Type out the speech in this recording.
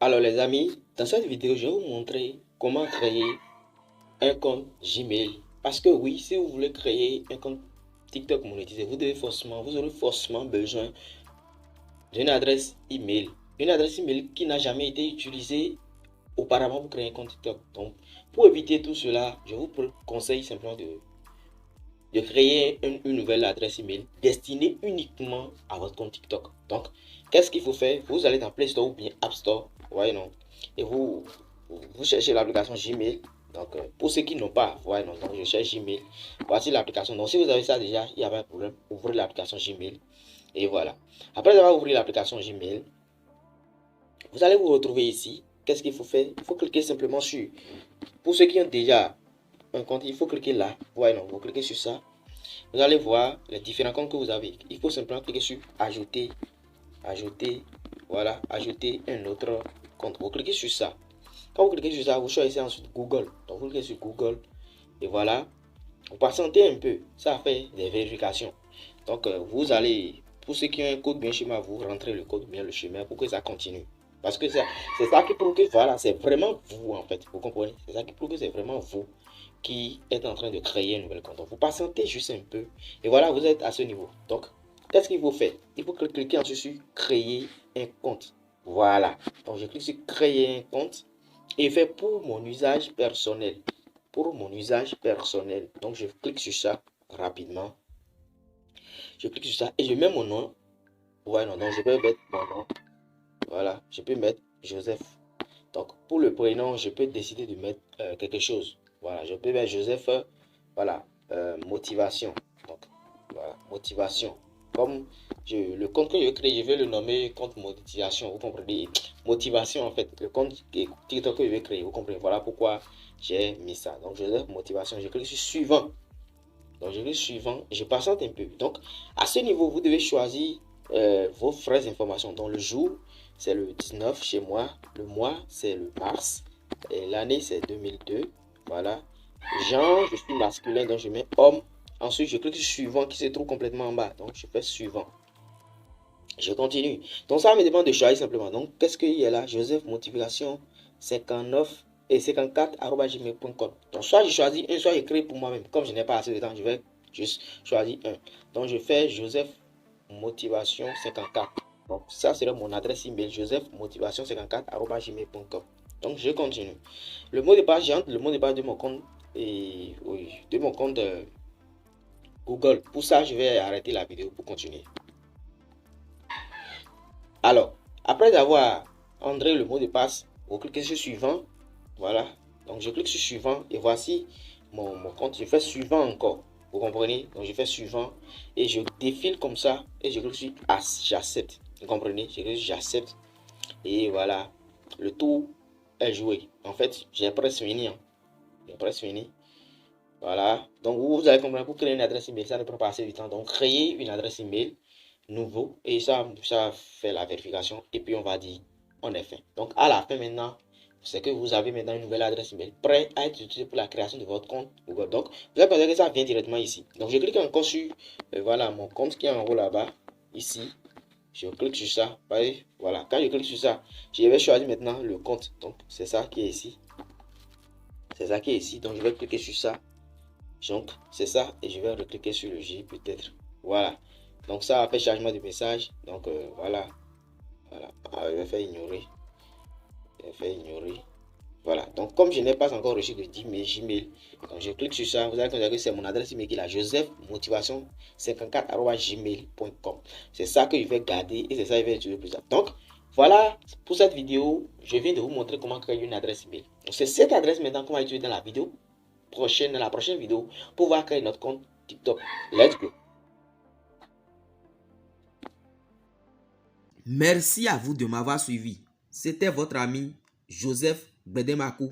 Alors les amis, dans cette vidéo, je vais vous montrer comment créer un compte Gmail. Parce que oui, si vous voulez créer un compte TikTok monétisé, vous aurez forcément besoin d'une adresse email. Une adresse email qui n'a jamais été utilisée auparavant pour créer un compte TikTok. Donc, pour éviter tout cela, je vous conseille simplement de créer une nouvelle adresse email destinée uniquement à votre compte TikTok. Donc, qu'est-ce qu'il faut faire? Vous allez dans Play Store ou bien App Store, voyez non, et vous cherchez l'application Gmail. Donc, pour ceux qui n'ont pas, voyez non, donc je cherche Gmail. Voici l'application. Donc, si vous avez ça déjà, il n'y a pas de problème. Ouvrez l'application Gmail et voilà. Après avoir ouvert l'application Gmail, vous allez vous retrouver ici. Qu'est-ce qu'il faut faire? Il faut cliquer simplement sur. Pour ceux qui ont déjà un compte, il faut cliquer là. Voyez non, vous cliquez sur ça. Vous allez voir les différents comptes que vous avez. Il faut simplement cliquer sur ajouter, voilà, ajouter un autre compte. Vous cliquez sur ça. Quand vous cliquez sur ça, vous choisissez ensuite Google. Donc vous cliquez sur Google et voilà. Vous patientez un peu, ça fait des vérifications. Donc vous allez, pour ceux qui ont un code bien schéma, vous rentrez le code bien le schéma pour que ça continue. Parce que c'est ça qui prouve que voilà, c'est vraiment vous en fait. Vous comprenez? C'est ça qui prouve que c'est vraiment vous qui êtes en train de créer un nouvel compte. Donc, vous patientez juste un peu. Et voilà, vous êtes à ce niveau. Donc, qu'est-ce qu'il faut faire? Il faut cliquer ensuite sur créer un compte. Voilà. Donc, je clique sur créer un compte et fait pour mon usage personnel. Pour mon usage personnel. Donc, je clique sur ça rapidement. Je clique sur ça et je mets mon nom. Voilà, donc je peux mettre mon nom. Voilà, je peux mettre Joseph. Donc, pour le prénom, je peux décider de mettre quelque chose. Voilà, je peux mettre Joseph, voilà, motivation. Donc, voilà, motivation. Comme le compte que je crée, je vais le nommer compte motivation. Vous comprenez? Motivation, en fait, le compte TikTok que je vais créer. Vous comprenez? Voilà pourquoi j'ai mis ça. Donc, Joseph, motivation. Je clique sur suivant. Donc, je clique sur suivant. Je patiente un peu. Donc, à ce niveau, vous devez choisir vos vraies informations. Donc, le jour, c'est le 19 chez moi. Le mois, c'est le mars. Et l'année, c'est 2002. Voilà. Genre, je suis masculin, donc je mets homme. Ensuite, je clique sur suivant qui se trouve complètement en bas. Donc, je fais suivant. Je continue. Donc, ça me demande de choisir simplement. Donc, qu'est-ce qu'il y a là? Joseph Motivation 59 et 54@gmail.com. Donc, soit je choisis un, soit je crée pour moi-même. Comme je n'ai pas assez de temps, je vais juste choisir un. Donc, je fais Joseph Motivation 54. Donc, ça serait mon adresse email, Joseph Motivation 54@gmail.com. Donc, je continue. Le mot de passe, j'entre le mot de passe de mon compte et oui, de mon compte Google. Pour ça, je vais arrêter la vidéo pour continuer. Alors, après avoir entré le mot de passe, vous cliquez sur suivant. Voilà. Donc, je clique sur suivant et voici mon compte. Je fais suivant encore. Vous comprenez? Donc, je fais suivant et je défile comme ça et je clique sur j'accepte. Vous comprenez? Je clique sur j'accepte et voilà. Le tour est joué. En fait, j'ai presque fini. J'ai presque fini. Voilà. Donc, vous allez comprendre pour créer une adresse email, ça ne prend pas assez de temps. Donc, créer une adresse email nouveau et ça fait la vérification et puis on va dire on est fait. Donc à la fin maintenant, c'est que vous avez maintenant une nouvelle adresse email prête à être utilisée pour la création de votre compte Google. Donc vous allez constater que ça vient directement ici. Donc je clique encore sur voilà mon compte qui est en haut là-bas ici. Je clique sur ça. Voilà, quand je clique sur ça, je vais choisir maintenant le compte. Donc c'est ça qui est ici. C'est ça qui est ici. Donc je vais cliquer sur ça. Donc c'est ça et je vais recliquer sur le J peut-être. Voilà. Donc ça a fait changement de message. Donc voilà. Je vais faire ignorer. Voilà. Donc comme je n'ai pas encore reçu de Gmail, donc je clique sur ça. Vous allez constater que c'est mon adresse email qui est là. Joseph Motivation 54@gmail.com. C'est ça que je vais garder et c'est ça que je vais utiliser plus tard. Donc voilà pour cette vidéo. Je viens de vous montrer comment créer une adresse email. C'est cette adresse maintenant qu'on va utiliser dans la vidéo prochaine, dans la prochaine vidéo pour pouvoir créer notre compte TikTok. Let's go. Merci à vous de m'avoir suivi. C'était votre ami Joseph Bedemakou.